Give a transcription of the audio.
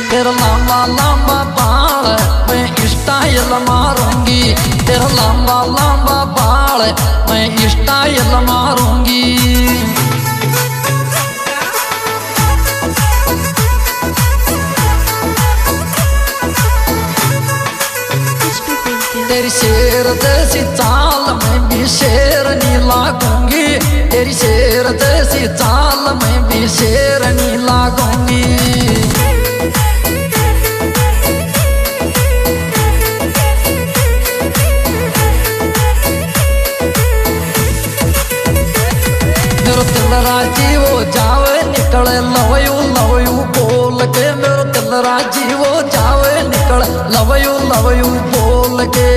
तेरा लंबा लंबा बाल मैं स्टाइल मारूंगी, तेरा लंबा लंबा बाल मैं स्टाइल मारूंगी। तेरी शेर जैसी चाल में भी शेरनी लागूंगी, तेरी शेर जैसी चाल में भी शेरनी लागूंगी। मेरा दिल राजी वो जावे निकले लव यू बोल के, मेरा दिल राजी वो जावे निकले लव यू बोल के।